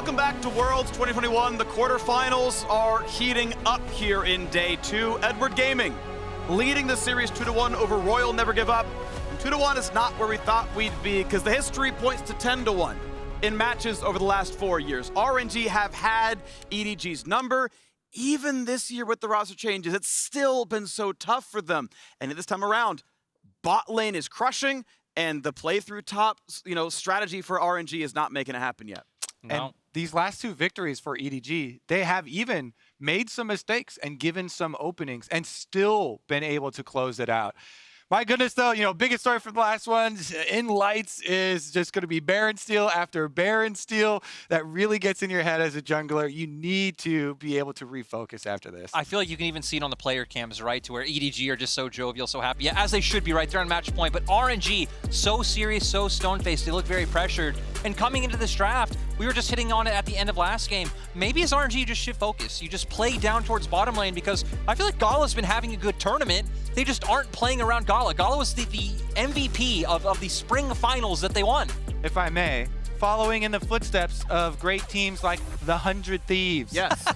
Welcome back to Worlds 2021. The quarterfinals are heating up here in day 2. Edward Gaming leading the series 2-1 over Royal Never Give Up. And 2-1 is not where we thought we'd be because the history points to 10-1 in matches over the last 4 years. RNG have had EDG's number. Even this year with the roster changes, it's still been so tough for them. And this time around, bot lane is crushing, and the playthrough top, strategy for RNG is not making it happen yet. No. And these last 2 victories for EDG, they have even made some mistakes and given some openings and still been able to close it out. My goodness, though, biggest story for the last ones in lights is just going to be Baron steal after Baron steal. That really gets in your head as a jungler. You need to be able to refocus after this. I feel like you can even see it on the player cams, right? To where EDG are just so jovial, so happy. Yeah, as they should be right there on match point. But RNG, so serious, so stone-faced. They look very pressured. And coming into this draft, we were just hitting on it at the end of last game. Maybe as RNG, you just shift focus. You just play down towards bottom lane because I feel like GALA's been having a good tournament. They just aren't playing around GALA. GALA was the MVP of the spring finals that they won. If I may, following in the footsteps of great teams like the 100 Thieves. Yes.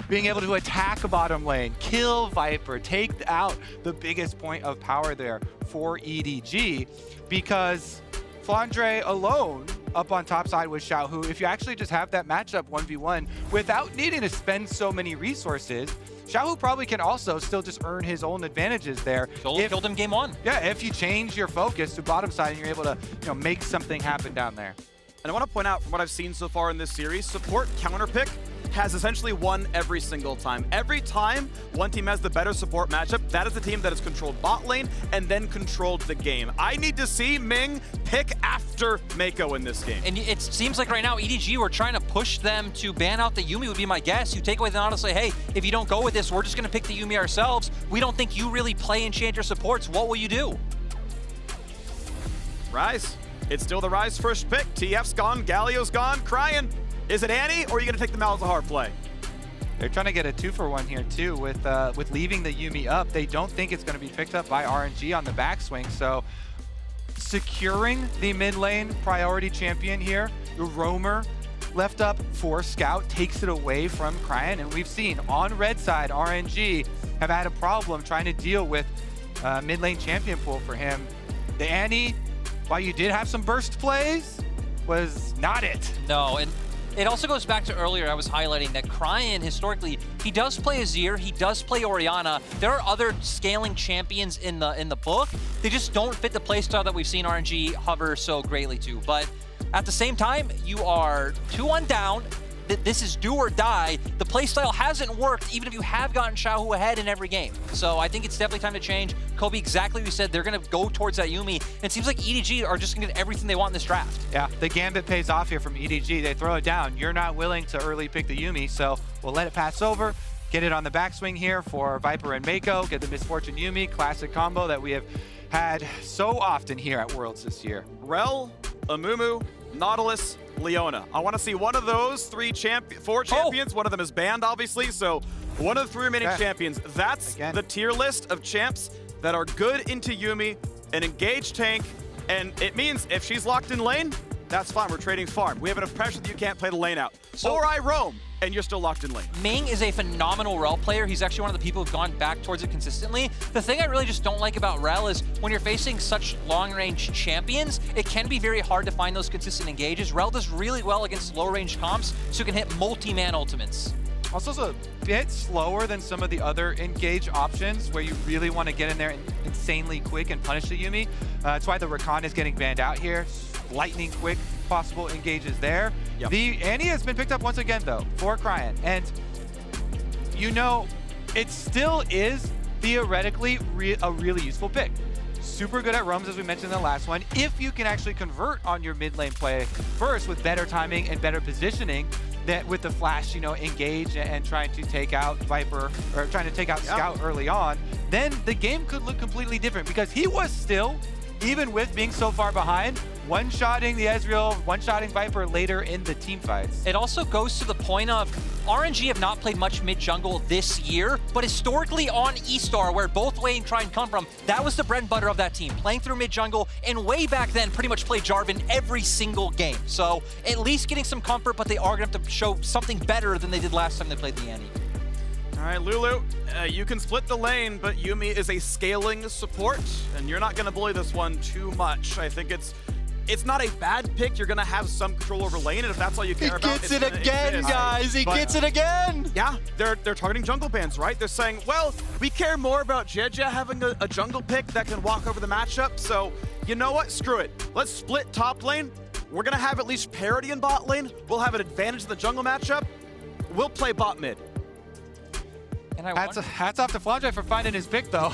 Being able to attack a bottom lane, kill Viper, take out the biggest point of power there for EDG, because Flandre alone up on top side with Xiaohu, if you actually just have that matchup 1v1 without needing to spend so many resources, Xiaohu probably can also still just earn his own advantages there. Killed him game 1. Yeah, if you change your focus to bottom side and you're able to make something happen down there. And I want to point out from what I've seen so far in this series, support counter pick has essentially won every single time. Every time one team has the better support matchup, that is the team that has controlled bot lane and then controlled the game. I need to see Ming pick after Meiko in this game. And it seems like right now EDG were trying to push them to ban out the Yuumi would be my guess. You take away the Nautilus, say, hey, if you don't go with this, we're just going to pick the Yuumi ourselves. We don't think you really play enchant your supports. What will you do? Ryze. It's still the Ryze first pick. TF's gone, Galio's gone, Cryin. Is it Annie, or are you going to take the Malzahar play? They're trying to get a 2-for-1 here, too, with leaving the Yuumi up. They don't think it's going to be picked up by RNG on the backswing, so securing the mid lane priority champion here, the roamer left up for Scout, takes it away from Cryin, and we've seen on red side, RNG have had a problem trying to deal with mid lane champion pool for him. The Annie, while you did have some burst plays, was not it. No, and it also goes back to earlier I was highlighting that Cryin, historically, he does play Azir, he does play Orianna. There are other scaling champions in the book. They just don't fit the playstyle that we've seen RNG hover so greatly to. But at the same time, you are 2-1 down. This is do or die. The playstyle hasn't worked, even if you have gotten Xiaohu ahead in every game. So I think it's definitely time to change. Kobe, exactly what you said, they're going to go towards that Yuumi. And it seems like EDG are just going to get everything they want in this draft. Yeah, the gambit pays off here from EDG. They throw it down. You're not willing to early pick the Yuumi, so we'll let it pass over. Get it on the backswing here for Viper and Meiko. Get the Misfortune Yuumi, classic combo that we have had so often here at Worlds this year. Rel, Amumu, Nautilus, Leona. I want to see one of those 4 champions. One of them is banned, obviously, so one of the 3 remaining champions. That's the tier list of champs that are good into Yuumi, an engaged tank, and it means if she's locked in lane, that's fine. We're trading farm. We have enough pressure that you can't play the lane out. Or I roam, and you're still locked in lane. Ming is a phenomenal Rel player. He's actually one of the people who've gone back towards it consistently. The thing I really just don't like about Rel is when you're facing such long-range champions, it can be very hard to find those consistent engages. Rel does really well against low-range comps, so you can hit multi-man ultimates. Also, it's a bit slower than some of the other engage options where you really want to get in there insanely quick and punish the Yuumi. That's why the Rakan is getting banned out here. Lightning quick possible engages there. Yep. The Annie has been picked up once again, though, for Cryin. And, it still is theoretically a really useful pick. Super good at roams, as we mentioned in the last one. If you can actually convert on your mid lane play first with better timing and better positioning, that with the flash, engage and trying to take out Viper, or trying to take out Scout early on, then the game could look completely different, because he was still, even with being so far behind, one-shotting the Ezreal, one-shotting Viper later in the team fights. It also goes to the point of RNG have not played much mid-jungle this year, but historically on E-Star, where both Wei and Cryin come from, that was the bread and butter of that team, playing through mid-jungle, and way back then pretty much played Jarvan every single game. So at least getting some comfort, but they are going to have to show something better than they did last time they played the Annie. All right, Lulu, you can split the lane, but Yuumi is a scaling support, and you're not going to bully this one too much. I think it's not a bad pick. You're going to have some control over lane, and if that's all you care about, He gets it again, guys. He gets it again. Yeah, they're targeting jungle bans, right? They're saying, well, we care more about JieJie having a jungle pick that can walk over the matchup, so you know what? Screw it. Let's split top lane. We're going to have at least parity in bot lane. We'll have an advantage in the jungle matchup. We'll play bot mid. And hats off to Flandre for finding his pick, though.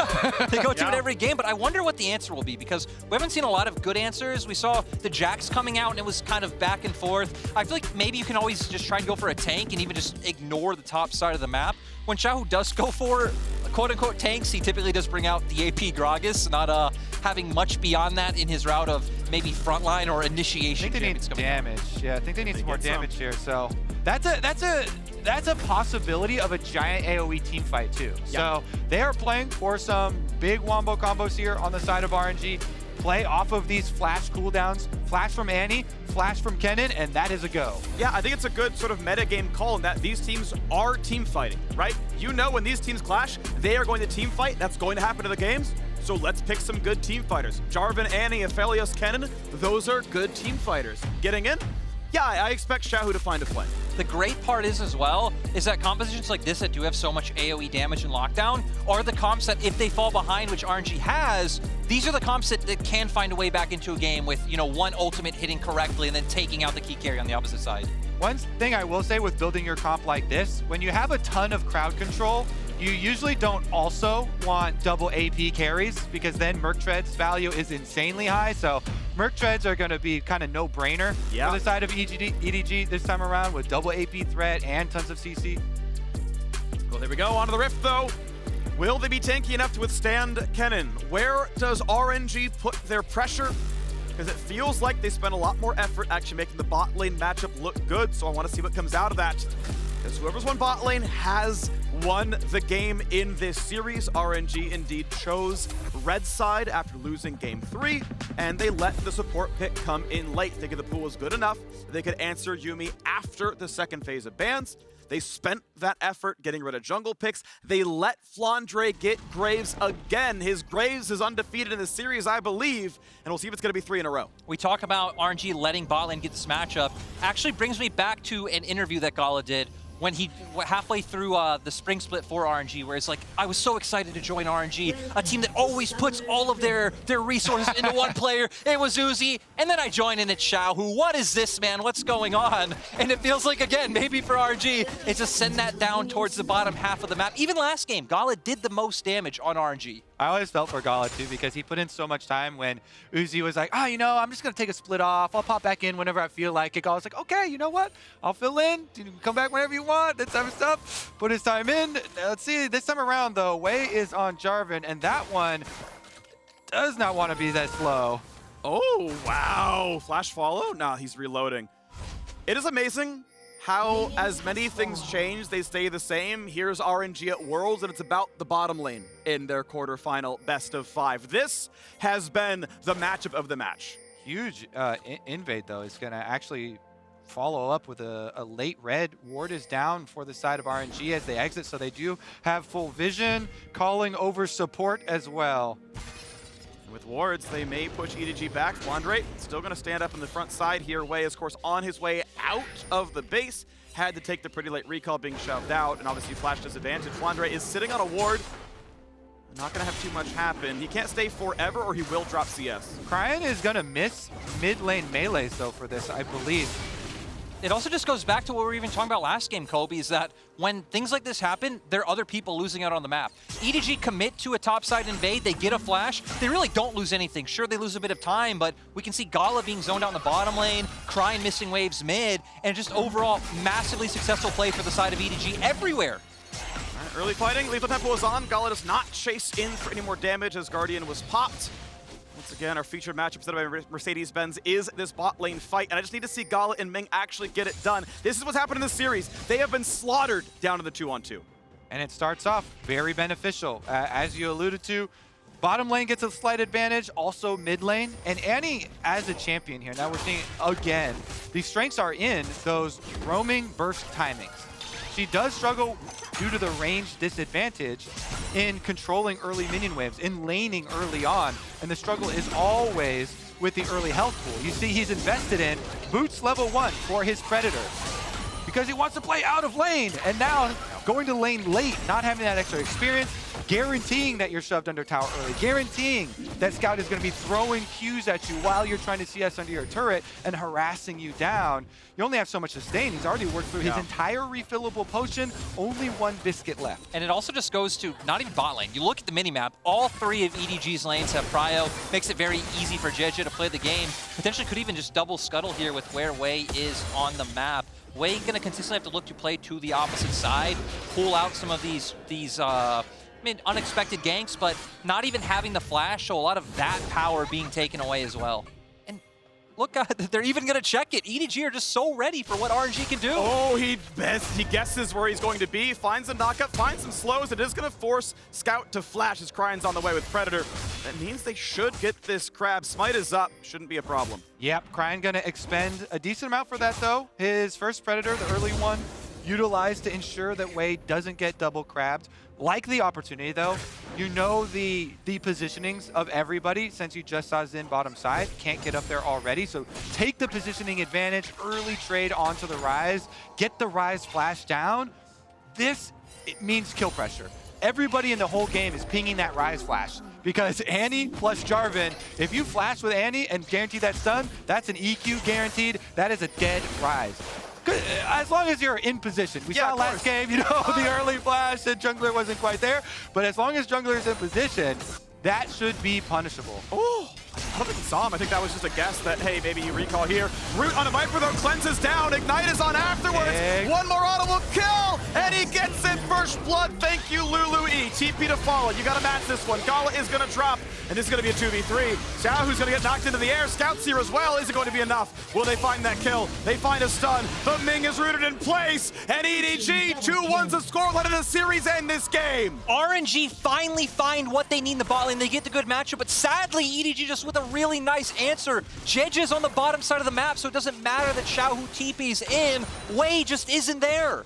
They go to it every game, but I wonder what the answer will be, because we haven't seen a lot of good answers. We saw the Jax coming out, and it was kind of back and forth. I feel like maybe you can always just try and go for a tank and even just ignore the top side of the map. When Xiaohu does go for quote-unquote tanks, he typically does bring out the AP Gragas, not having much beyond that in his route of maybe frontline or initiation. I think they need damage. Yeah, I think they need some more damage here. So that's a possibility of a giant AoE team fight too. Yeah. So they are playing for some big wombo combos here on the side of RNG. Play off of these flash cooldowns, flash from Annie, flash from Kennen, and that is a go. Yeah, I think it's a good sort of meta game call in that these teams are team fighting, right? You know when these teams clash, they are going to team fight. That's going to happen in the games. So let's pick some good team fighters. Jarvan, Annie, Aphelios, Kennen, those are good team fighters. Getting in? Yeah, I expect Xiaohu to find a play. The great part is as well, is that compositions like this that do have so much AoE damage and lockdown are the comps that if they fall behind, which RNG has, these are the comps that can find a way back into a game with, you know, one ultimate hitting correctly and then taking out the key carry on the opposite side. One thing I will say with building your comp like this, when you have a ton of crowd control, you usually don't also want double AP carries because then Merc Tread's value is insanely high. So Merc Treads are going to be kind of no-brainer for the side of EDG this time around with double AP threat and tons of CC. Well, there we go. Onto the Rift, though. Will they be tanky enough to withstand Kennen? Where does RNG put their pressure? Because it feels like they spent a lot more effort actually making the bot lane matchup look good, so I want to see what comes out of that. Because whoever's won bot lane has won the game in this series. RNG indeed chose red side after losing game 3, and they let the support pick come in late, thinking the pool was good enough that they could answer Yuumi after the second phase of bans. They spent that effort getting rid of jungle picks. They let Flandre get Graves again. His Graves is undefeated in the series, I believe, and we'll see if it's going to be 3 in a row. We talk about RNG letting bot lane get this matchup. Actually brings me back to an interview that GALA did when he halfway through the spring split for RNG, where it's like, I was so excited to join RNG, a team that always puts all of their resources into one player. It was Uzi, and then I join and it's Xiaohu. What is this, man? What's going on? And it feels like, again, maybe for RNG, it's just send that down towards the bottom half of the map. Even last game, GALA did the most damage on RNG. I always felt for GALA too because he put in so much time when Uzi was like, you know, I'm just going to take a split off. I'll pop back in whenever I feel like it. GALA's like, okay, you know what? I'll fill in. You can come back whenever you want. That type of stuff. Put his time in. Let's see. This time around, though, Wei is on Jarvan, and that one does not want to be that slow. Oh, wow. Flash follow? Nah, he's reloading. It is amazing how as many things change, they stay the same. Here's RNG at Worlds, and it's about the bottom lane in their quarterfinal best of 5. This has been the matchup of the match. Huge invade, though, is going to actually follow up with a late red. Ward is down for the side of RNG as they exit, so they do have full vision, calling over support as well. With wards, they may push EDG back. Flandre still going to stand up on the front side here. Wei, of course, on his way out of the base. Had to take the pretty late recall being shoved out, and obviously flash disadvantage. Flandre is sitting on a ward. Not going to have too much happen. He can't stay forever or he will drop CS. Cryin is going to miss mid lane melees, though, for this, I believe. It also just goes back to what we were even talking about last game, Kobe, is that when things like this happen, there are other people losing out on the map. EDG commit to a topside invade, they get a flash, they really don't lose anything. Sure, they lose a bit of time, but we can see GALA being zoned out in the bottom lane, Cryin missing waves mid, and just overall massively successful play for the side of EDG everywhere. All right, early fighting, Lethal Tempo is on. GALA does not chase in for any more damage as Guardian was popped. Once again, our featured matchup presented by Mercedes-Benz is this bot lane fight, and I just need to see GALA and Ming actually get it done. This is what's happened in this series. They have been slaughtered down to the 2-on-2. And it starts off very beneficial. As you alluded to, bottom lane gets a slight advantage, also mid lane. And Annie as a champion here, now we're seeing again, the strengths are in those roaming burst timings. She does struggle due to the range disadvantage in controlling early minion waves, in laning early on. And the struggle is always with the early health pool. You see he's invested in boots level 1 for his Predator because he wants to play out of lane. And now going to lane late, not having that extra experience, guaranteeing that you're shoved under tower early, guaranteeing that Scout is going to be throwing Qs at you while you're trying to CS under your turret and harassing you down. You only have so much sustain. He's already worked through his entire refillable potion, only one biscuit left. And it also just goes to not even bot lane. You look at the minimap, all 3 of EDG's lanes have prio, makes it very easy for JieJie to play the game. Potentially could even just double scuttle here with where Wei is on the map. Wei gonna consistently have to look to play to the opposite side, pull out some of these unexpected ganks, but not even having the flash, so a lot of that power being taken away as well. And look, they're even gonna check it. EDG are just so ready for what RNG can do. Oh, he guesses where he's going to be, finds a knockup, finds some slows. It is gonna force Scout to flash as Cryin's on the way with Predator. That means they should get this crab. Smite is up, shouldn't be a problem. Yep, Cryin gonna expend a decent amount for that though. His first Predator, the early one, utilized to ensure that Wei doesn't get double crabbed. Like the opportunity though, you know the positionings of everybody since you just saw Xin bottom side, can't get up there already, so take the positioning advantage, early trade onto the Ryze, get the Ryze flash down. It means kill pressure. Everybody in the whole game is pinging that Ryze flash because Annie plus Jarvan, if you flash with Annie and guarantee that stun, that's an EQ guaranteed, that is a dead Ryze. As long as you're in position. We saw last game, you know, the early flash and jungler wasn't quite there, but as long as jungler's in position, that should be punishable. Oh, I don't think he saw him. I think that was just a guess that, hey, maybe you recall here. Root on a Viper though, cleanses down. Ignite is on afterwards. One more auto will kill, and he gets it. First blood. Thank you, Lulu E. TP to follow. You got to match this one. GALA is going to drop, and this is going to be a 2v3. Xiaohu's going to get knocked into the air. Scout's here as well. Is it going to be enough? Will they find that kill? They find a stun. The Ming is rooted in place, and EDG 2-1's the score. Let the series end this game. RNG finally find what they need in the bot lane. They get the good matchup, but sadly, EDG just with a really nice answer. JieJie's on the bottom side of the map, so it doesn't matter that Xiaohu TP's in. Wei just isn't there.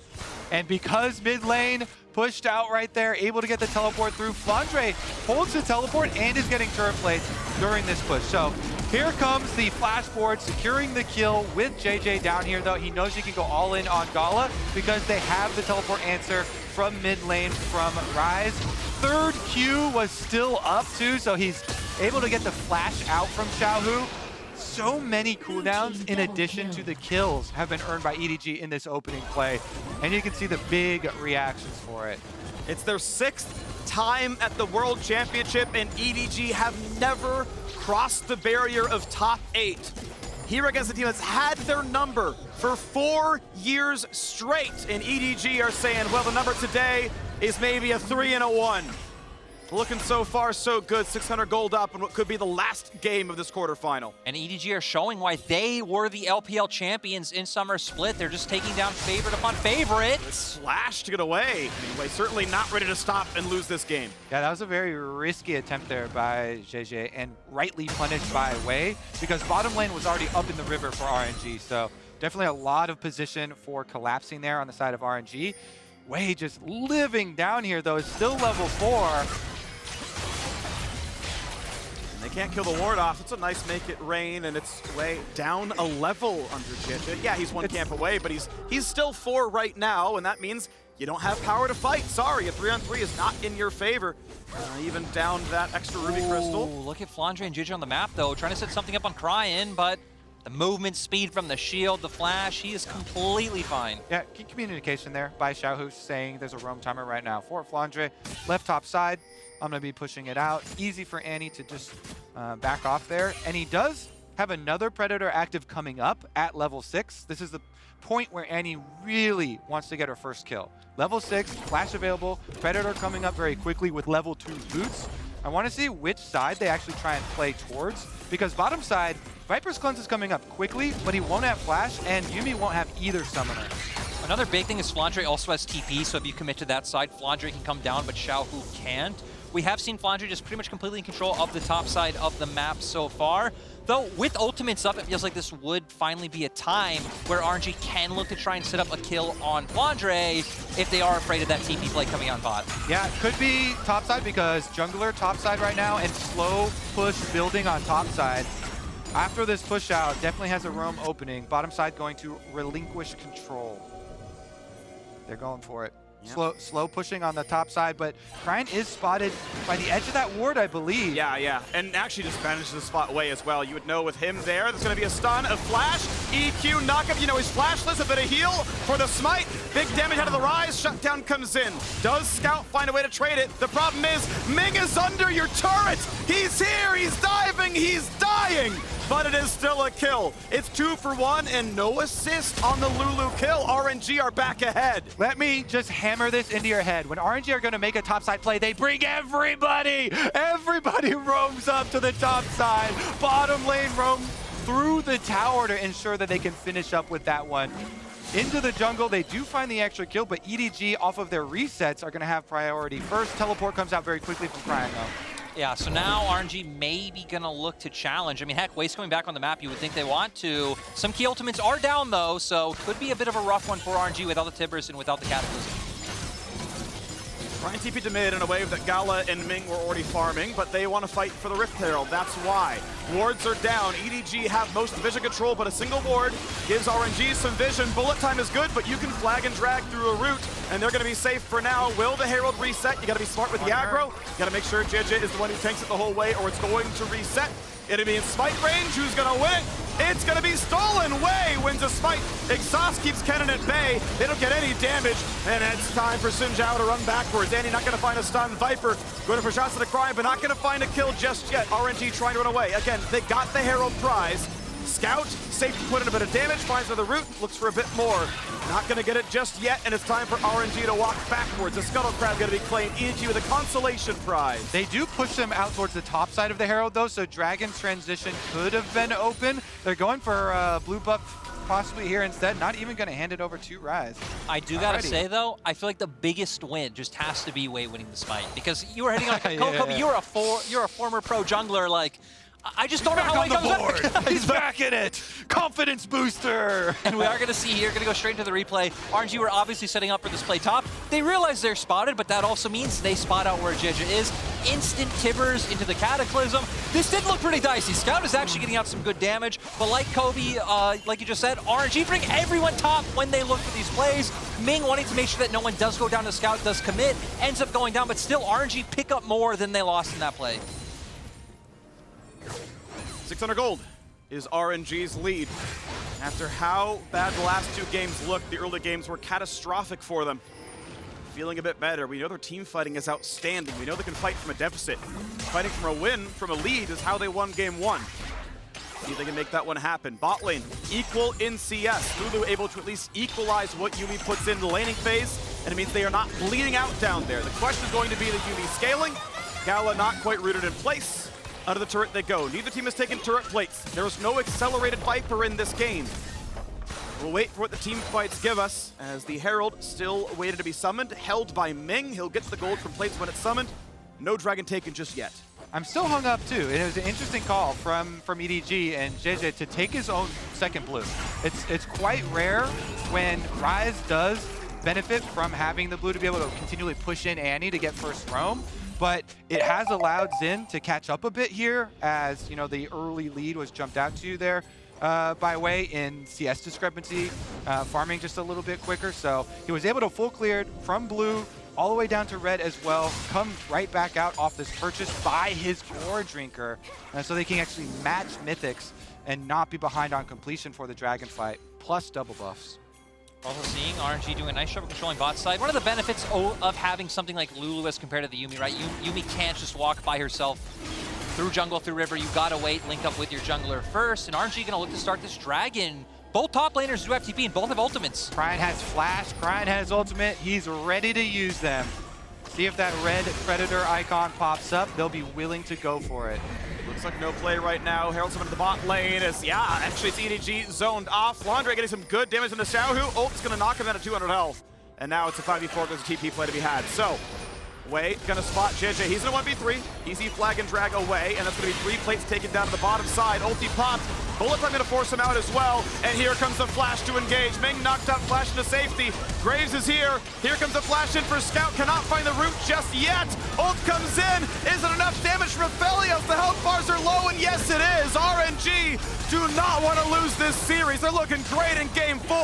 And because mid lane pushed out right there, able to get the teleport through, Flandre holds the teleport and is getting turret plates during this push. So here comes the flash forward, securing the kill with JieJie down here, though. He knows he can go all in on GALA because they have the teleport answer from mid lane from Ryze. Third Q was still up too, so he's able to get the flash out from Xiaohu. So many cooldowns in addition to the kills have been earned by EDG in this opening play, and you can see the big reactions for it. It's their 6th time at the World Championship, and EDG have never crossed the barrier of top 8. Here against a team that's had their number for 4 years straight, and EDG are saying, well, the number today is maybe a 3 and a 1. Looking so far so good, 600 gold up in what could be the last game of this quarterfinal. And EDG are showing why they were the LPL champions in Summer Split. They're just taking down favorite upon favorite. Slash to get away. Anyway, certainly not ready to stop and lose this game. Yeah, that was a very risky attempt there by JieJie and rightly punished by Wei because bottom lane was already up in the river for RNG. So definitely a lot of position for collapsing there on the side of RNG. Wei just living down here though, is still level 4. They can't kill the ward off. It's a nice make it rain, and it's way down a level under JieJie. Yeah, he's one camp away, but he's still 4 right now, and that means you don't have power to fight. Sorry, a 3-on-3 is not in your favor. Even down that extra ruby crystal. Look at Flandre and JieJie on the map, though, trying to set something up on Cryin, but the movement speed from the shield, the flash, he is completely fine. Yeah, key communication there by Xiaohu saying there's a roam timer right now for Flandre. Left top side, I'm going to be pushing it out. Easy for Annie to just back off there. And he does have another Predator active coming up at level 6. This is the point where Annie really wants to get her first kill. Level 6, flash available, Predator coming up very quickly with level 2 boots. I want to see which side they actually try and play towards, because bottom side, Viper's Cleanse is coming up quickly, but he won't have Flash, and Yuumi won't have either Summoner. Another big thing is Flandre also has TP, so if you commit to that side, Flandre can come down, but Xiaohu can't. We have seen Flandre just pretty much completely in control of the top side of the map so far. Though, with ultimates up, it feels like this would finally be a time where RNG can look to try and set up a kill on Flandre if they are afraid of that TP play coming on bot. Yeah, it could be top side because jungler top side right now and slow push building on top side. After this push out, definitely has a roam opening. Bottom side going to relinquish control. They're going for it. Yep. Slow pushing on the top side, but Cryin is spotted by the edge of that ward, I believe. Yeah, and actually just manages to spot away as well. You would know with him there, there's going to be a stun, a flash, EQ, knockup. You know he's flashless, a bit of heal for the smite. Big damage out of the Ryze, shutdown comes in. Does Scout find a way to trade it? The problem is, Ming is under your turret. He's here, he's diving, he's dying. But it is still a kill. It's 2 for 1 and no assist on the Lulu kill. RNG are back ahead. Let me just hammer this into your head. When RNG are going to make a topside play, they bring everybody. Everybody roams up to the top side. Bottom lane roam through the tower to ensure that they can finish up with that one. Into the jungle, they do find the extra kill, but EDG off of their resets are going to have priority first. Teleport comes out very quickly from Cryin though. Yeah, so now RNG may be going to look to challenge. I mean, heck, Waste coming back on the map, you would think they want to. Some key ultimates are down, though, so could be a bit of a rough one for RNG without the Tibbers and without the Cataclysm. Cryin TP to mid in a wave that GALA and Ming were already farming, but they want to fight for the Rift Herald. That's why. Wards are down. EDG have most vision control, but a single ward gives RNG some vision. Bullet time is good, but you can flag and drag through a route, and they're going to be safe for now. Will the Herald reset? You got to be smart with the aggro. You got to make sure JieJie is the one who tanks it the whole way, or it's going to reset. It'll be in smite range. Who's going to win it? It's going to be stolen. Wei wins a smite. Exhaust keeps Kennen at bay. They don't get any damage. And it's time for Zhao to run backwards. Andy not going to find a stun. Viper going for shots at the Cryin, but not going to find a kill just yet. RNG trying to run away. Again, they got the Herald prize. Scout, safe to put in a bit of damage, finds another route, looks for a bit more. Not gonna get it just yet, and it's time for RNG to walk backwards. The Scuttle Crab gonna be claimed, EDG with a consolation prize. They do push them out towards the top side of the Herald though, so Dragon's transition could have been open. They're going for blue buff possibly here instead, not even gonna hand it over to Ryze. I do gotta say though, I feel like the biggest win just has to be Wei winning the smite, because you were hitting on Kobe, you're a former pro jungler, like, I just don't know how he comes back. He's back in it. Confidence booster. And we are going to see here, going to go straight into the replay. RNG were obviously setting up for this play top. They realize they're spotted, but that also means they spot out where JieJie is. Instant Tibbers into the Cataclysm. This did look pretty dicey. Scout is actually getting out some good damage, but like Kobe, like you just said, RNG bring everyone top when they look for these plays. Ming wanting to make sure that no one does go down to Scout, does commit, ends up going down, but still RNG pick up more than they lost in that play. 600 gold is RNG's lead. After how bad the last 2 games looked, the early games were catastrophic for them. Feeling a bit better. We know their team fighting is outstanding. We know they can fight from a deficit. Fighting from a win, from a lead, is how they won game 1. See if they can make that one happen. Bot lane, equal in CS. Lulu able to at least equalize what Yuumi puts in the laning phase, and it means they are not bleeding out down there. The question is going to be the Yuumi scaling. GALA not quite rooted in place. Out of the turret they go. Neither team has taken turret plates. There is no accelerated Viper in this game. We'll wait for what the team fights give us, as the Herald still waited to be summoned, held by Ming. He'll get the gold from plates when it's summoned. No dragon taken just yet. I'm still hung up too. It was an interesting call from EDG and JieJie to take his own second blue. It's quite rare when Ryze does benefit from having the blue to be able to continually push in Annie to get first roam. But it has allowed Xin to catch up a bit here, as you know the early lead was jumped out to you there by Wei in CS discrepancy, farming just a little bit quicker. So he was able to full cleared from blue all the way down to red as well, come right back out off this purchase by his core drinker, so they can actually match mythics and not be behind on completion for the dragon fight, plus double buffs. Also seeing RNG doing a nice job of controlling bot side. One of the benefits of having something like Lulu as compared to the Yuumi, right? Yuumi can't just walk by herself through jungle, through river. You gotta wait, link up with your jungler first. And RNG gonna look to start this dragon. Both top laners do have TP and both have ultimates. Cryin has flash, Cryin has ultimate. He's ready to use them. See if that red Predator icon pops up. They'll be willing to go for it. Looks like no play right now. Herald's into the bot lane as, actually it's EDG zoned off. Flandre getting some good damage into Xiaohu. Ult's gonna knock him down to 200 health. And now it's a 5v4, there's a TP play to be had. So, Wei gonna spot JieJie. He's in a 1v3. Easy flag and drag away, and that's gonna be 3 plates taken down to the bottom side. Ulti popped. Bullet time gonna force him out as well. And here comes the flash to engage. Ming knocked up, flash into safety. Graves is here. Here comes the flash in for Scout. Cannot find the root just yet. Ult comes in. Isn't enough damage from Aphelios. The health bars are low, and yes it is. RNG do not want to lose this series. They're looking great in game 4.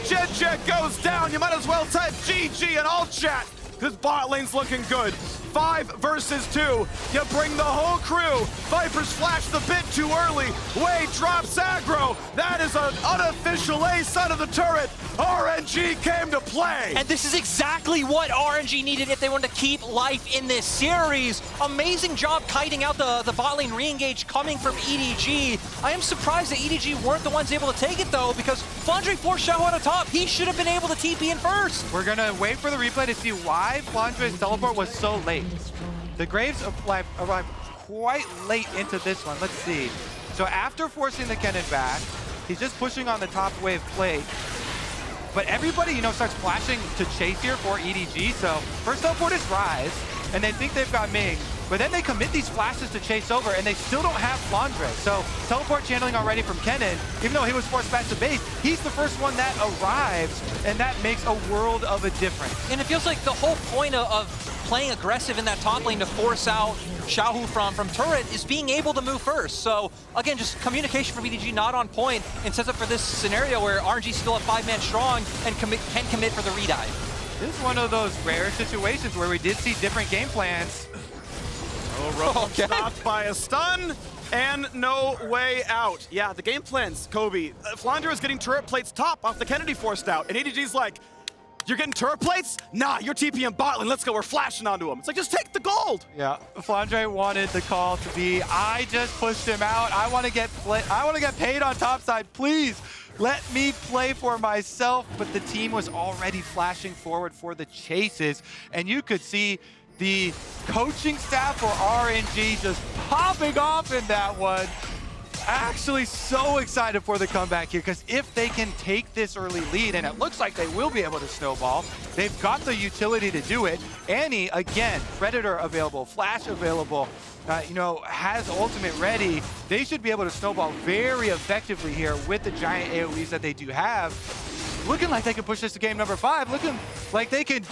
JieJie goes down. You might as well type GG in all chat. This bot lane's looking good. 5 versus 2. You bring the whole crew. Viper's flashed a bit too early. Wei drops aggro. That is an unofficial ace out of the turret. RNG came to play. And this is exactly what RNG needed if they wanted to keep life in this series. Amazing job kiting out the bot lane re-engage coming from EDG. I am surprised that EDG weren't the ones able to take it though, because Flandre forced Xiaohu out of top. He should have been able to TP in first. We're gonna wait for the replay to see why Flandre's teleport was so late. The Graves arrived quite late into this one. Let's see. So after forcing the Kennen back, he's just pushing on the top wave plate. But everybody, starts flashing to chase here for EDG. So first teleport is Ryze, and they think they've got Ming. But then they commit these flashes to chase over, and they still don't have Flandre. So teleport channeling already from Kennen, even though he was forced back to base, he's the first one that arrives, and that makes a world of a difference. And it feels like the whole point of playing aggressive in that top lane to force out Xiaohu from turret is being able to move first. So again, just communication from EDG not on point, and sets up for this scenario where RNG still at 5-man strong and can commit for the redive. This is one of those rare situations where we did see different game plans. Okay. Stopped by a stun, and no way out. Yeah, the game plans, Kobe. Flandre is getting turret plates top off the Kennedy forced out, and EDG's like, you're getting turret plates? Nah, you're TPing bot lane, let's go, we're flashing onto him. It's like, just take the gold. Yeah, Flandre wanted the call to be, I just pushed him out, I want to get paid on top side, please. Let me play for myself, but the team was already flashing forward for the chases, and you could see the coaching staff for RNG just popping off in that one. Actually so excited for the comeback here, because if they can take this early lead, and it looks like they will be able to snowball, they've got the utility to do it. Annie, again, Predator available, Flash available, has ultimate ready. They should be able to snowball very effectively here with the giant AoEs that they do have. Looking like they can push this to game number 5. Looking like they can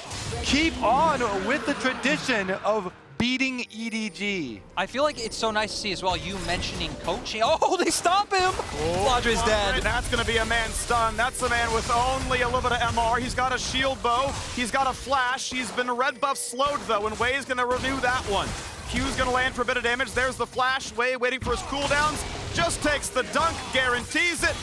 keep on with the tradition of beating EDG. I feel like it's so nice to see as well, you mentioning coaching. Oh, they stop him! Flandre's dead. That's gonna be a man stun. That's a man with only a little bit of MR. He's got a shield bow. He's got a flash. He's been red buff slowed though, and Wei's gonna renew that one. Q's gonna land for a bit of damage. There's the flash. Wei waiting for his cooldowns. Just takes the dunk, guarantees it.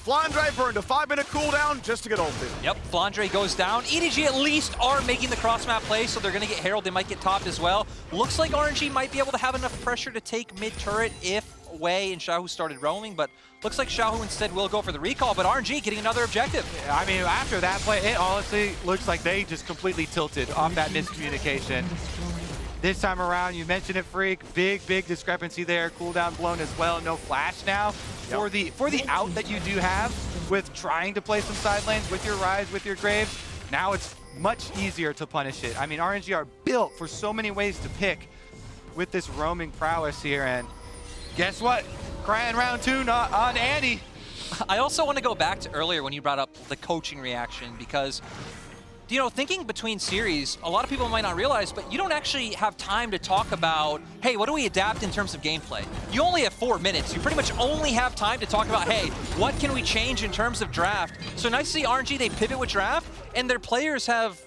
Flandre burned a 5-minute cooldown just to get ulted. Yep, Flandre goes down. EDG at least are making the cross-map play, so they're going to get Herald. They might get topped as well. Looks like RNG might be able to have enough pressure to take mid-turret if Wei and Xiaohu started roaming, but looks like Xiaohu instead will go for the recall, but RNG getting another objective. Yeah, I mean, after that play, it honestly looks like they just completely tilted off that miscommunication. This time around, you mentioned it, Freak. Big discrepancy there. Cooldown blown as well. No flash now. For the out that you do have with trying to play some side lanes with your Ryze, with your Graves, now it's much easier to punish it. I mean, RNG are built for so many ways to pick with this roaming prowess here, and guess what? Cryin round 2 not on Annie. I also want to go back to earlier when you brought up the coaching reaction, because thinking between series, a lot of people might not realize, but you don't actually have time to talk about, hey, what do we adapt in terms of gameplay? You only have 4 minutes. You pretty much only have time to talk about, hey, what can we change in terms of draft? So nice to see RNG, they pivot with draft, and their players have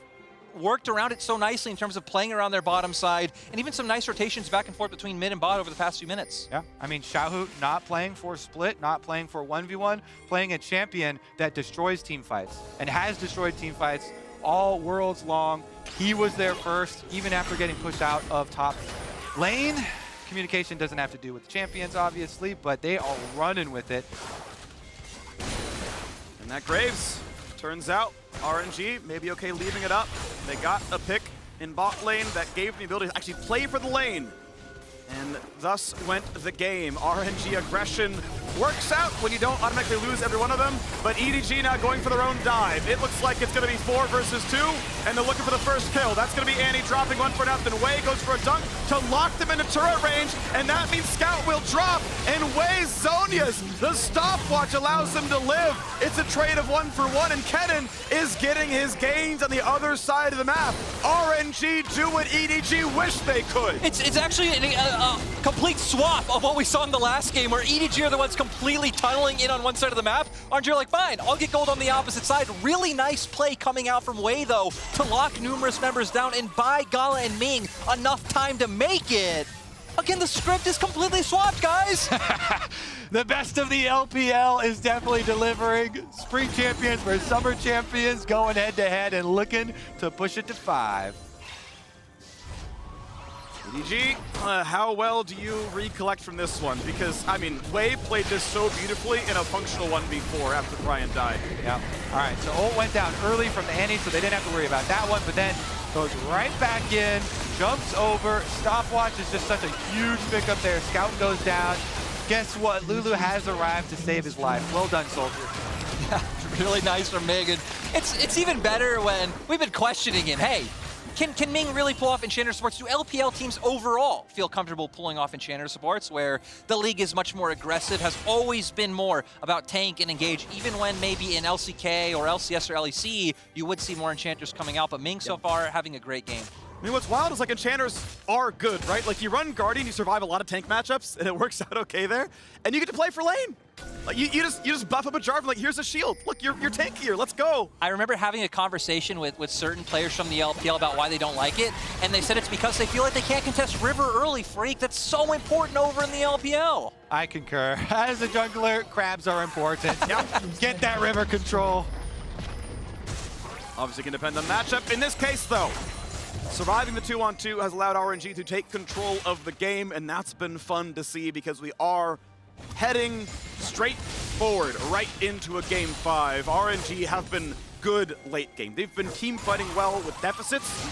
worked around it so nicely in terms of playing around their bottom side, and even some nice rotations back and forth between mid and bot over the past few minutes. Yeah, I mean, Xiaohu not playing for split, not playing for 1v1, playing a champion that destroys team fights, and has destroyed team fights all worlds long. He was there first, even after getting pushed out of top lane. Communication doesn't have to do with champions, obviously, but they are running with it. And that Graves, turns out, RNG may be okay leaving it up. They got a pick in bot lane that gave the ability to actually play for the lane. And thus went the game. RNG aggression works out when you don't automatically lose every one of them, but EDG now going for their own dive. It looks like it's going to be 4 versus 2, and they're looking for the first kill. That's going to be Annie dropping one for nothing. Wei goes for a dunk to lock them into turret range, and that means Scout will drop, and Wei's Zhonya's, the stopwatch allows them to live. It's a trade of 1 for 1, and Kennen is getting his gains on the other side of the map. RNG do what EDG wish they could. It's actually a complete swap of what we saw in the last game, where EDG are the ones completely tunneling in on one side of the map. RNG are like, fine, I'll get gold on the opposite side. Really nice play coming out from Wei, though, to lock numerous members down and buy GALA and Ming enough time to make it. Again, the script is completely swapped, guys. The best of the LPL is definitely delivering. Spring champions versus summer champions going head to head and looking to push it to 5. EDG, how well do you recollect from this one? Because, I mean, Wei played this so beautifully in a functional 1v4 after Cryin died. Yeah. All right, so ult went down early from the Annie, so they didn't have to worry about that one, but then goes right back in, jumps over. Stopwatch is just such a huge pickup there. Scout goes down. Guess what? Lulu has arrived to save his life. Well done, soldier. Yeah, really nice from Ming. And it's even better when we've been questioning him. Hey, can Ming really pull off enchanter supports? Do LPL teams overall feel comfortable pulling off enchanter supports, where the league is much more aggressive, has always been more about tank and engage, even when maybe in LCK or LCS or LEC, you would see more enchanters coming out, but Ming so far having a great game. I mean, what's wild is like enchanters are good, right? Like you run Guardian, you survive a lot of tank matchups, and it works out okay there, and you get to play for lane. Like you just buff up a Jarvan, like here's a shield. Look, you're tankier, let's go. I remember having a conversation with certain players from the LPL about why they don't like it, and they said it's because they feel like they can't contest River early, Freak. That's so important over in the LPL. I concur. As a jungler, crabs are important. Yep. Get that river control. Obviously can depend on matchup. In this case though, surviving the 2-on-2 has allowed RNG to take control of the game, and that's been fun to see because we are heading straight forward right into a game 5. RNG have been good late game. They've been team fighting well with deficits,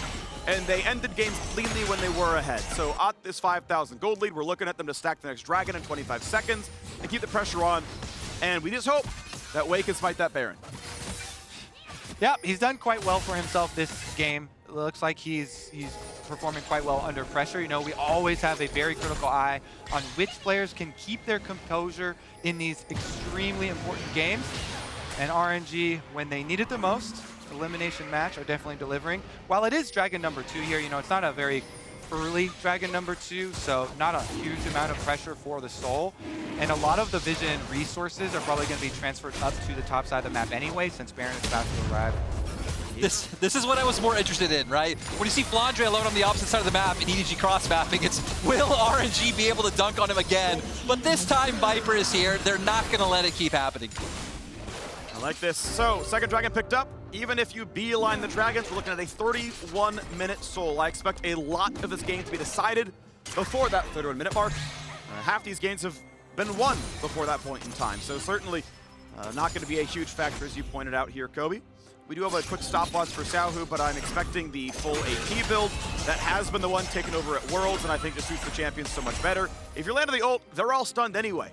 and they ended games cleanly when they were ahead. So at this 5,000 gold lead, we're looking at them to stack the next dragon in 25 seconds and keep the pressure on. And we just hope that Wei can smite that Baron. Yep, he's done quite well for himself this game. It looks like he's performing quite well under pressure. You know, we always have a very critical eye on which players can keep their composure in these extremely important games. And RNG, when they need it the most, elimination match, are definitely delivering. While it is Dragon number 2 here, you know, it's not a very early Dragon number 2, so not a huge amount of pressure for the Soul. And a lot of the vision resources are probably going to be transferred up to the top side of the map anyway, since Baron is about to arrive. This is what I was more interested in, right? When you see Flandre alone on the opposite side of the map in EDG cross-mapping, it's will RNG be able to dunk on him again? But this time Viper is here. They're not going to let it keep happening. I like this. So, second dragon picked up. Even if you beeline the dragons, we're looking at a 31-minute Soul. I expect a lot of this game to be decided before that 31-minute mark. Half these games have been won before that point in time, so certainly not going to be a huge factor, as you pointed out here, Kobe. We do have a quick stopwatch for Xiaohu, but I'm expecting the full AP build. That has been the one taken over at Worlds, and I think just suits the champions so much better. If you're landing the ult, they're all stunned anyway.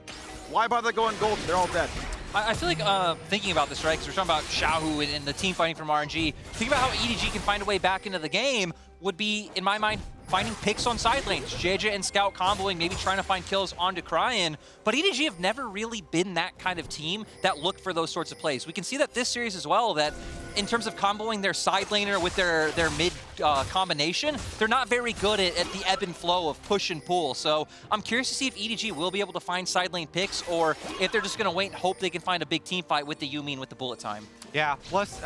Why bother going gold? They're all dead. I feel like thinking about this, right, because we're talking about Xiaohu and the team fighting from RNG, thinking about how EDG can find a way back into the game would be, in my mind, finding picks on side lanes. JieJie and Scout comboing, maybe trying to find kills onto Cryin. But EDG have never really been that kind of team that look for those sorts of plays. We can see that this series as well, that in terms of comboing their side laner with their mid combination, they're not very good at the ebb and flow of push and pull. So I'm curious to see if EDG will be able to find side lane picks, or if they're just going to wait and hope they can find a big team fight with the Yuumi and with the bullet time. Yeah, plus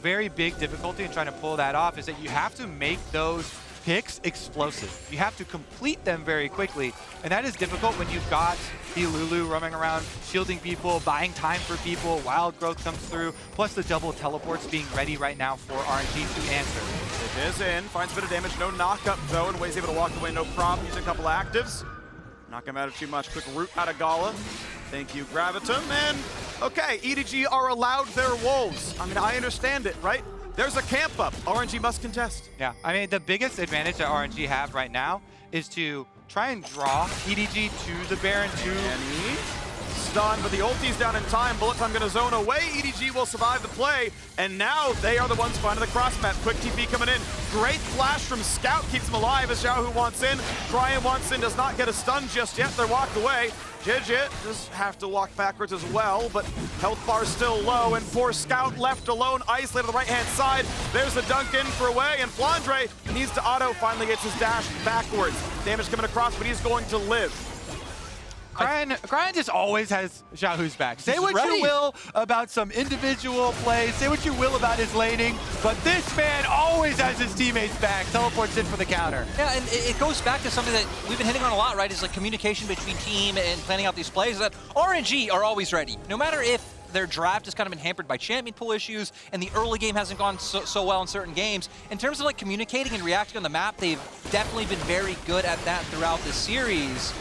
very big difficulty in trying to pull that off is that you have to make those picks explosive. You have to complete them very quickly, and that is difficult when you've got the Lulu roaming around, shielding people, buying time for people, wild growth comes through, plus the double teleports being ready right now for RNG to answer. It is in, finds a bit of damage, no knockup though, and Wei's able to walk away, no problem, using a couple of actives. Not gonna matter too much. Quick root out of GALA. Thank you, Gravitum, and okay, EDG are allowed their wolves. I mean, I understand it, right? There's a camp up. RNG must contest. Yeah, I mean, the biggest advantage that RNG have right now is to try and draw EDG to the Baron to... Stun, but the ulti's down in time. Bullet time gonna zone away. EDG will survive the play, and now they are the ones finding the cross map. Quick TP coming in. Great flash from Scout, keeps him alive as Xiaohu wants in. Cryin wants in, does not get a stun just yet. They're walked away. JieJie does have to walk backwards as well, but health bar's still low, and poor Scout left alone, isolated on the right-hand side. There's the dunk in for away, and Flandre needs to auto, finally gets his dash backwards. Damage coming across, but he's going to live. Cryin just always has Xiaohu's back. Say what ready. you will about some individual plays, say what you will about his laning, but this man always has his teammates back, teleports in for the counter. Yeah, and it goes back to something that we've been hitting on a lot, right? Is like communication between team and planning out these plays. That RNG are always ready. No matter if their draft has kind of been hampered by champion pool issues and the early game hasn't gone so well in certain games. In terms of like communicating and reacting on the map, they've definitely been very good at that throughout the series.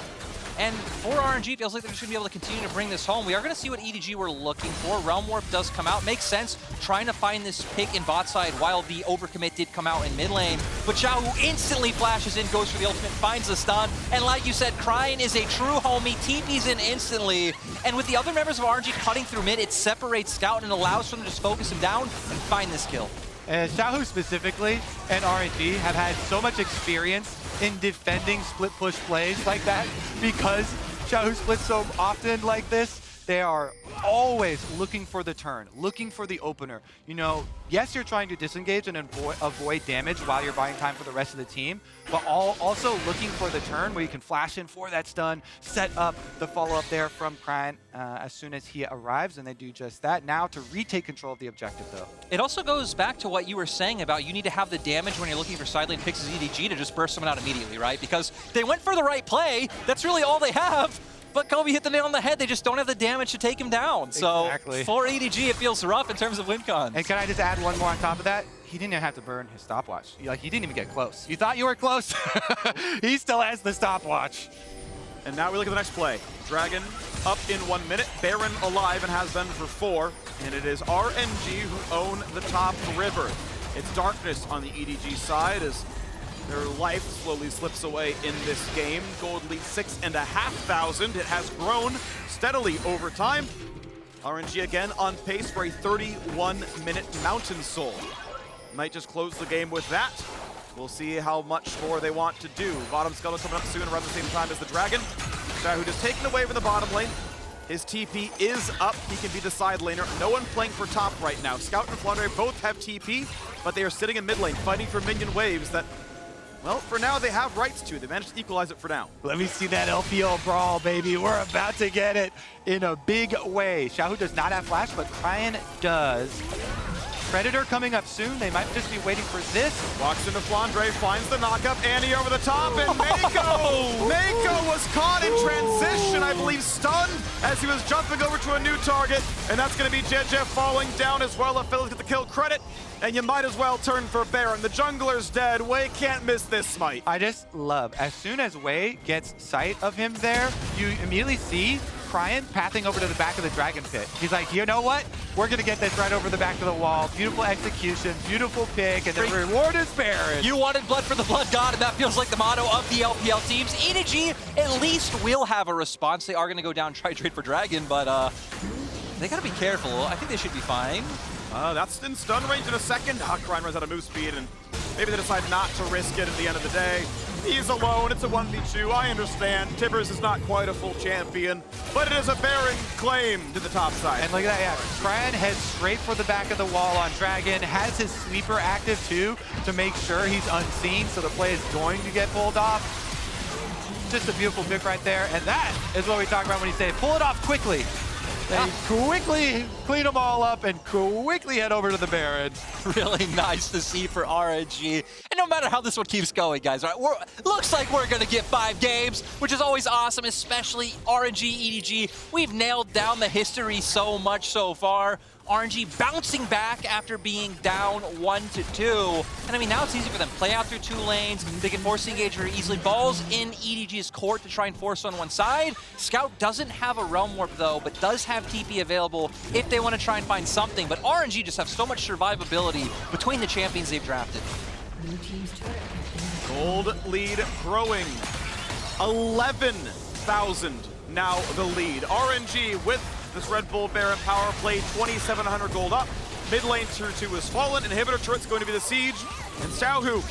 And for RNG, it feels like they're just going to be able to continue to bring this home. We are going to see what EDG we're looking for. Realm Warp does come out. Makes sense trying to find this pick in bot side while the overcommit did come out in mid lane. But Xiaohu instantly flashes in, goes for the ultimate, finds the stun. And like you said, Cryin is a true homie. TP's in instantly. And with the other members of RNG cutting through mid, it separates Scout and allows them to just focus him down and find this kill. Xiaohu specifically and RNG have had so much experience in defending split push plays like that because Xiaohu splits so often like this. They are always looking for the turn, looking for the opener. You know, yes, you're trying to disengage and avoid damage while you're buying time for the rest of the team, but also looking for the turn where you can flash in for that stun, set up the follow-up there from Cryin as soon as he arrives, and they do just that. Now to retake control of the objective, though. It also goes back to what you were saying about you need to have the damage when you're looking for side lane picks as EDG to just burst someone out immediately, right? Because they went for the right play. That's really all they have. But Kobe hit the nail on the head. They just don't have the damage to take him down. So exactly. For EDG, it feels rough in terms of win cons. And can I just add one more on top of that? He didn't even have to burn his stopwatch. Like, he didn't even get close. You thought you were close? He still has the stopwatch. And now we look at the next play. Dragon up in 1 minute. Baron alive and has been for 4. And it is RNG who own the top river. It's darkness on the EDG side as their life slowly slips away in this game. Gold lead 6,500. It has grown steadily over time. RNG again on pace for a 31-minute Mountain Soul. Might just close the game with that. We'll see how much more they want to do. Bottom Scuttle coming up soon around the same time as the Dragon. Xiaohu just taken away from the bottom lane. His TP is up. He can be the side laner. No one playing for top right now. Scout and Flandre both have TP, but they are sitting in mid lane fighting for minion waves that, well, for now they have rights to. They managed to equalize it for now. Let me see that LPL brawl, baby. We're about to get it in a big way. Xiaohu does not have flash, but Cryin does. Predator coming up soon. They might just be waiting for this. Walks into Flandre, finds the knockup. Annie over the top, and Meiko! Meiko was caught in transition, I believe stunned, as he was jumping over to a new target. And that's going to be JieJie falling down as well. Aphelios get the kill credit. And you might as well turn for Baron. The jungler's dead. Wei can't miss this smite. I just love, as soon as Wei gets sight of him there, you immediately see Cryin pathing over to the back of the Dragon Pit. He's like, you know what? We're going to get this right over the back of the wall. Beautiful execution, beautiful pick, and the reward is Baron. You wanted blood for the blood god, and that feels like the motto of the LPL teams. EDG at least will have a response. They are going to go down and try to trade for Dragon, but they got to be careful. I think they should be fine. That's in stun range in a second. Cryin runs out of move speed, and maybe they decide not to risk it at the end of the day. He's alone. It's a 1v2. I understand. Tibbers is not quite a full champion, but it is a Baron claim to the top side. And look at that, yeah. Cryin heads straight for the back of the wall on Dragon, has his sweeper active too to make sure he's unseen, so the play is going to get pulled off. Just a beautiful pick right there, and that is what we talk about when you say pull it off quickly. They quickly clean them all up and quickly head over to the Baron. Really nice to see for RNG. And no matter how this one keeps going, guys, right? Looks like we're going to get 5 games, which is always awesome, especially RNG, EDG. We've nailed down the history so much so far. RNG bouncing back after being down 1-2. And I mean, now it's easy for them. Play out through 2 lanes. They can force the engage very easily. Balls in EDG's court to try and force on one side. Scout doesn't have a Realm Warp though, but does have TP available if they want to try and find something. But RNG just have so much survivability between the champions they've drafted. Gold lead growing. 11,000 now the lead. RNG with this Red Bull Baron power play, 2,700 gold up. Mid lane tier 2 has fallen. Inhibitor turret's going to be the siege. And Xiaohu,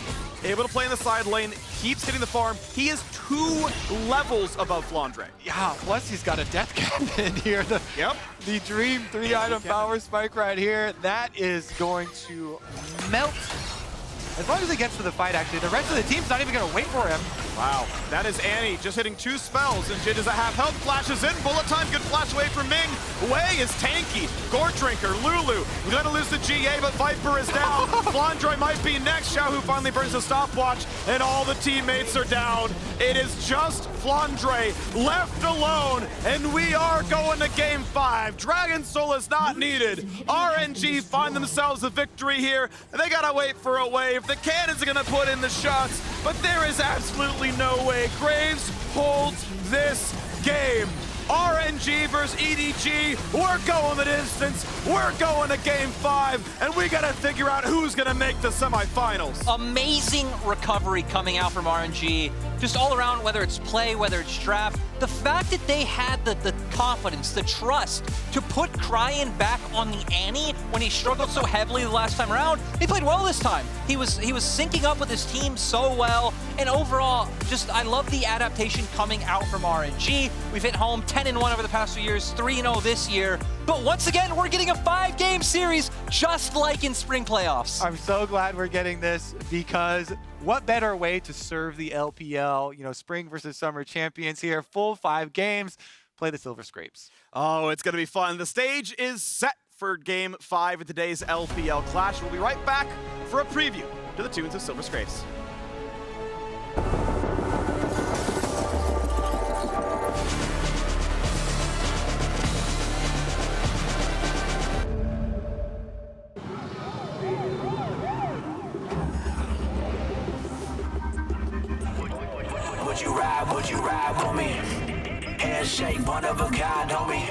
able to play in the side lane, keeps hitting the farm. He is 2 levels above Flandre. Yeah, plus he's got a death cannon here. The Dream 3-item power spike right here. That is going to melt. As long as it gets to the fight, actually, the rest of the team's not even going to wait for him. Wow, that is Annie just hitting 2 spells, and JieJie does half health, flashes in, bullet time, good flash away from Ming. Wei is tanky, Gore Drinker, Lulu, we're gonna lose the GA, but Viper is down. Flandre might be next. Xiaohu finally burns the stopwatch, and all the teammates are down. It is just Flandre left alone, and we are going to game 5. Dragon Soul is not needed. RNG find themselves a victory here, and they gotta wait for a wave. The Cannons are gonna put in the shots, but there is absolutely no way Graves holds this game. RNG versus EDG, we're going the distance, we're going to game 5, and we gotta figure out who's gonna make the semifinals. Amazing recovery coming out from RNG. Just all around, whether it's play, whether it's draft, the fact that they had the confidence, the trust to put Cryin back on the Annie when he struggled so heavily the last time around, he played well this time. He was syncing up with his team so well, and overall, just I love the adaptation coming out from RNG. We've hit home 10-1 over the past few years, 3-0 this year, but once again, we're getting a 5-game series just like in spring playoffs. I'm so glad we're getting this, because what better way to serve the LPL, you know, spring versus summer champions here, full 5 games, play the Silver Scrapes. Oh, it's gonna be fun. The stage is set for game 5 of today's LPL Clash. We'll be right back for a preview to the tunes of Silver Scrapes. Would you ride with me? Handshake, one of a kind, homie.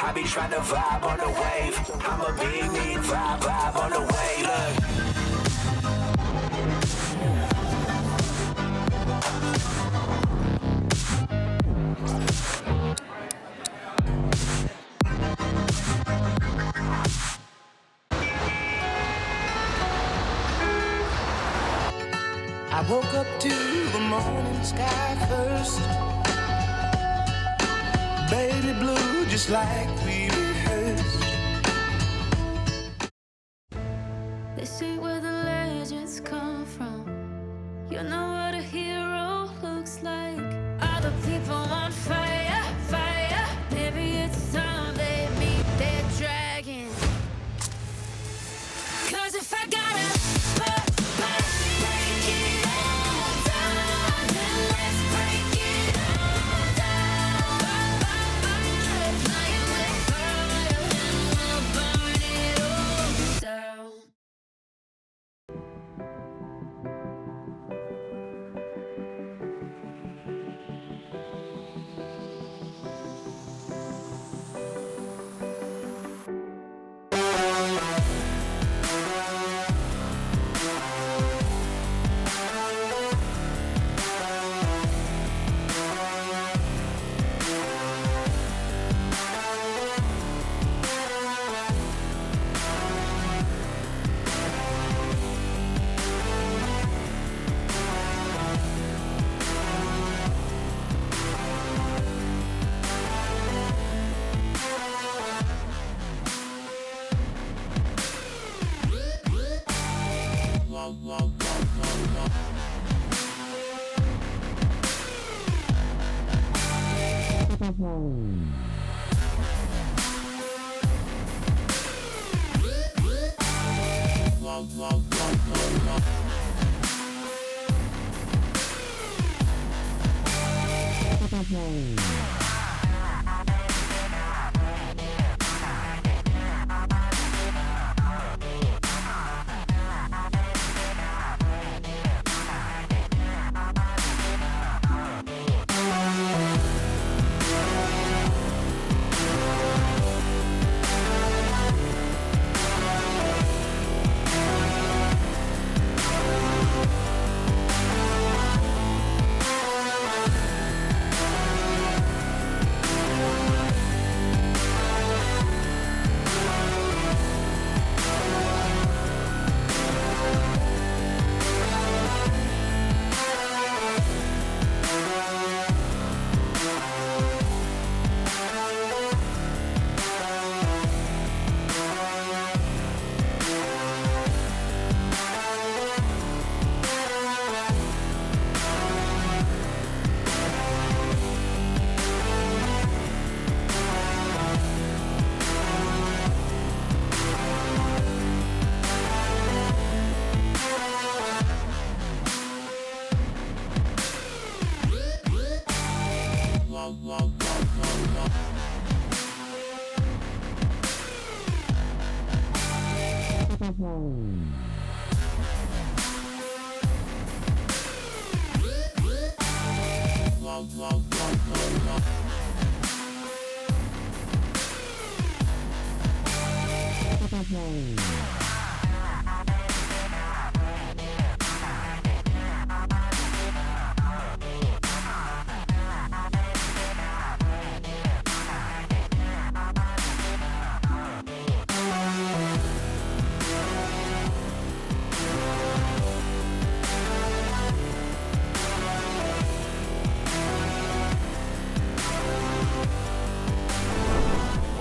I be trying to vibe on the wave. I'm a big mean vibe on the wave. Look. I woke up to the morning sky first. Baby blue, just like we rehearsed. This ain't where the legends come from. You know what a hero looks like. All the people on fire, fire. Maybe it's time they meet their dragon. 'Cause if I gotta break it all down, then let's break it all down. Flying with fire, and we'll burn it all down.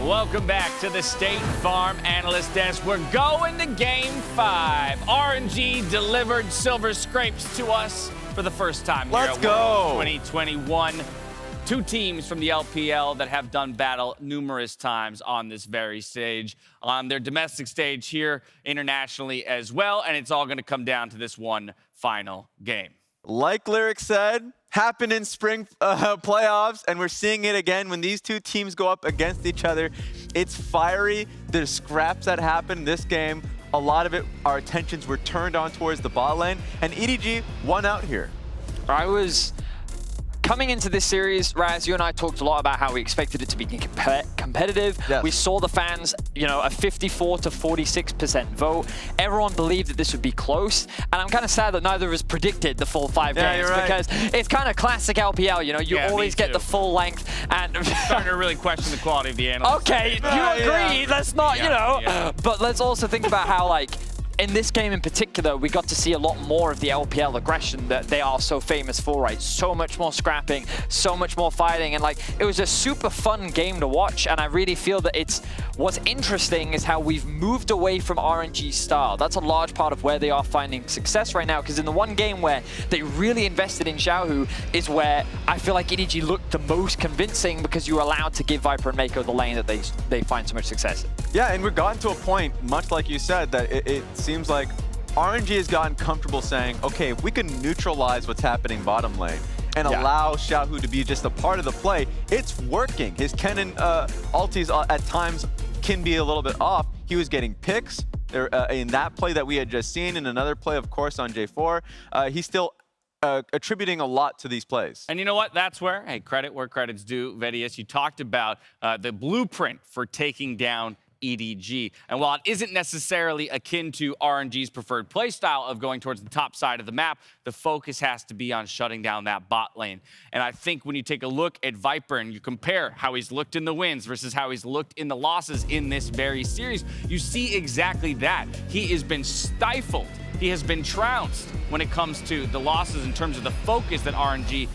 Welcome back to the State Farm Analyst Desk. We're going to Game 5. RNG delivered Silver Scrapes to us for the first time here Let's at go. Worlds 2021. Two teams from the LPL that have done battle numerous times on this very stage, on their domestic stage here internationally as well, and it's all going to come down to this one final game. Like Lyric said, happened in spring playoffs, and we're seeing it again when these two teams go up against each other. It's fiery. There's scraps that happen this game. A lot of it, our attentions were turned on towards the bot lane, and EDG won out here. I was coming into this series, Raz, you and I talked a lot about how we expected it to be competitive. Yes. We saw the fans, you know, a 54 to 46% vote. Everyone believed that this would be close, and I'm kind of sad that neither of us predicted the full 5 games, you're right. because it's kind of classic LPL, you know, you always get the full length, and Starting to really question the quality of the analysts. okay, you agree, let's not, you know, but let's also think about how, like, in this game in particular, we got to see a lot more of the LPL aggression that they are so famous for, right? So much more scrapping, so much more fighting, and like, it was a super fun game to watch, and I really feel that what's interesting is how we've moved away from RNG style. That's a large part of where they are finding success right now, because in the one game where they really invested in Xiaohu is where I feel like EDG looked the most convincing, because you were allowed to give Viper and Meiko the lane that they find so much success in. Yeah, and we've gotten to a point, much like you said, that it seems like RNG has gotten comfortable saying, okay, if we can neutralize what's happening bottom lane and allow Xiaohu to be just a part of the play, it's working. His Kennen ultis at times can be a little bit off. He was getting picks in that play that we had just seen, and another play, of course, on J4. He's still attributing a lot to these plays. And you know what? That's where, hey, credit where credit's due. Vedius, you talked about the blueprint for taking down EDG. And while it isn't necessarily akin to RNG's preferred playstyle of going towards the top side of the map, the focus has to be on shutting down that bot lane. And I think when you take a look at Viper and you compare how he's looked in the wins versus how he's looked in the losses in this very series, you see exactly that. He has been stifled. He has been trounced when it comes to the losses in terms of the focus that RNG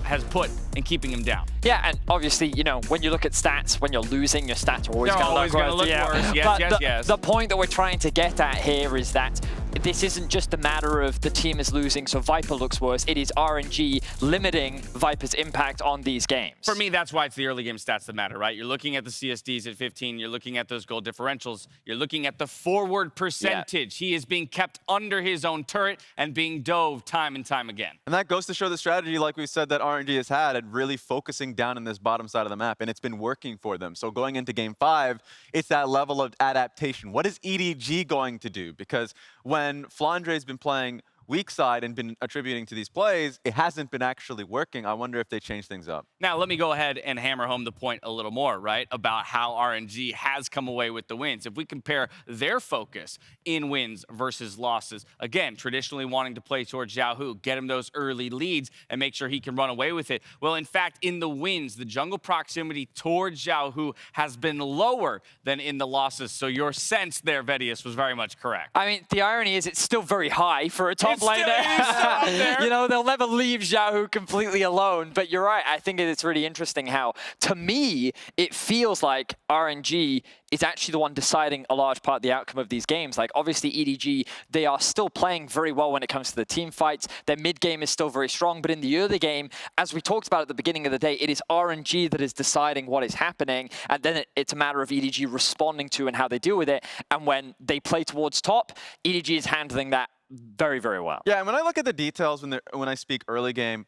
has put in keeping him down. Yeah, and obviously, you know, when you look at stats, when you're losing, your stats are always They're going to look worse. Yes, but yes. The point that we're trying to get at here is that this isn't just a matter of the team is losing, so Viper looks worse. It is RNG limiting Viper's impact on these games. For me, that's why it's the early game stats that matter, right? You're looking at the CSDs at 15. You're looking at those goal differentials. You're looking at the forward percentage. Yeah. He is being kept under his own turret and being dove time and time again. And that goes to show the strategy, like we said, that RNG has had at really focusing down in this bottom side of the map, and it's been working for them. So going into Game 5, it's that level of adaptation. What is EDG going to do? Because when Flandre has been playing weak side and been attributing to these plays, it hasn't been actually working. I wonder if they change things up. Now, let me go ahead and hammer home the point a little more, right, about how RNG has come away with the wins. If we compare their focus in wins versus losses, again, traditionally wanting to play towards Xiaohu, get him those early leads and make sure he can run away with it. Well, in fact, in the wins, the jungle proximity towards Xiaohu has been lower than in the losses. So your sense there, Vedius, was very much correct. I mean, the irony is it's still very high for a top laner. Up there. You know, they'll never leave Xiaohu completely alone. But you're right. I think it's really interesting how, to me, it feels like RNG is actually the one deciding a large part of the outcome of these games. Like, obviously, EDG, they are still playing very well when it comes to the team fights. Their mid game is still very strong. But in the early game, as we talked about at the beginning of the day, it is RNG that is deciding what is happening. And then it's a matter of EDG responding to and how they deal with it. And when they play towards top, EDG is handling that very, very well. Yeah, and when I look at the details when I speak early game,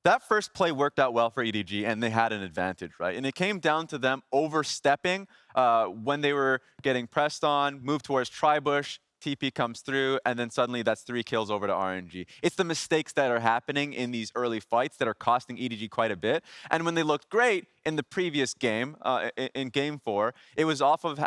that first play worked out well for EDG, and they had an advantage, right? And it came down to them overstepping when they were getting pressed on, moved towards Tribush, TP comes through, and then suddenly that's 3 kills over to RNG. It's the mistakes that are happening in these early fights that are costing EDG quite a bit. And when they looked great in the previous game, in Game 4, it was off of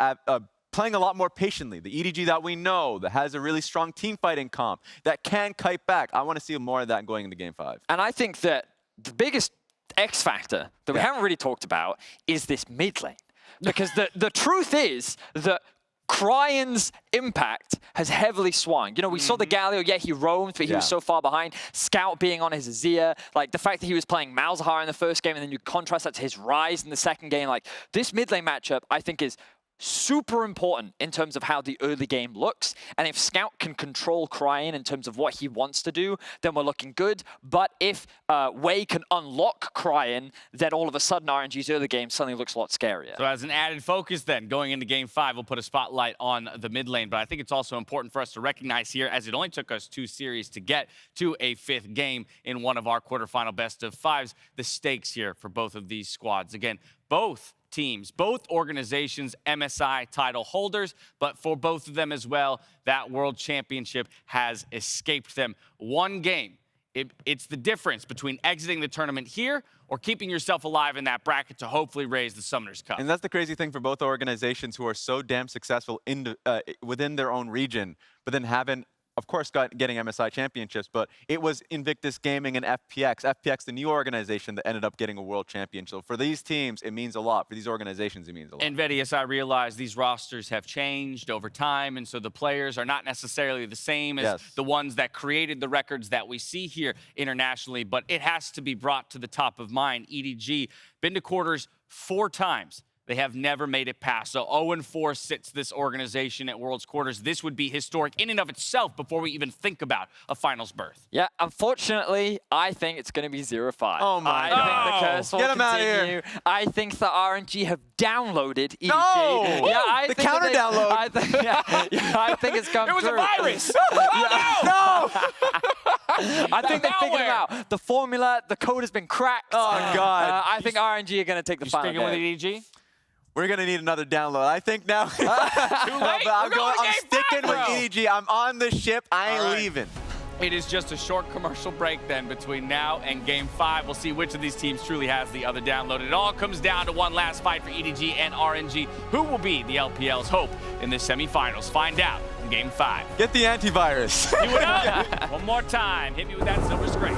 playing a lot more patiently. The EDG that we know, that has a really strong team fighting comp, that can kite back. I want to see more of that going into Game 5. And I think that the biggest X factor that we haven't really talked about is this mid lane. Because the truth is that Cryin's impact has heavily swung. You know, we saw the GALA, yeah, he roamed, but he was so far behind. Scout being on his Azir, like the fact that he was playing Malzahar in the first game, and then you contrast that to his Ryze in the second game. Like, this mid lane matchup, I think, is super important in terms of how the early game looks. And if Scout can control Cryin in terms of what he wants to do, then we're looking good. But if Wei can unlock Cryin, then all of a sudden RNG's early game suddenly looks a lot scarier. So as an added focus then, going into Game 5, we'll put a spotlight on the mid lane. But I think it's also important for us to recognize here, as it only took us 2 series to get to a 5th game in one of our quarterfinal best of 5s, the stakes here for both of these squads. Again, both teams, both organizations, MSI title holders, but for both of them as well, that world championship has escaped them. 1 game. It's the difference between exiting the tournament here or keeping yourself alive in that bracket to hopefully raise the Summoners Cup. And that's the crazy thing for both organizations who are so damn successful within their own region, but then haven't, of course, getting MSI championships, but it was Invictus Gaming and FPX, the new organization that ended up getting a world championship. For these teams, it means a lot. For these organizations, it means a lot. And Vedius, I realize these rosters have changed over time, and so the players are not necessarily the same as the ones that created the records that we see here internationally, but it has to be brought to the top of mind. EDG, been to quarters 4 times. They have never made it past. So 0-4 sits this organization at World's Quarters. This would be historic in and of itself before we even think about a finals berth. Yeah, unfortunately, I think it's going to be 0-5. Oh my God. I think the curse will continue. I think the RNG have downloaded EDG. No! Yeah, I the think counter download. I think it's come It was through. a virus! No! I think they figured it out. The formula, the code has been cracked. Oh, God. I think RNG are going to take the final Sticking with EDG? We're going to need another download. I think now. Too late. I'm sticking with bro. EDG. I'm on the ship. I ain't leaving. It is just a short commercial break then between now and Game 5. We'll see which of these teams truly has the other download. It all comes down to one last fight for EDG and RNG. Who will be the LPL's hope in the semifinals? Find out in Game 5. Get the antivirus. Do it up. One more time. Hit me with that silver scrape.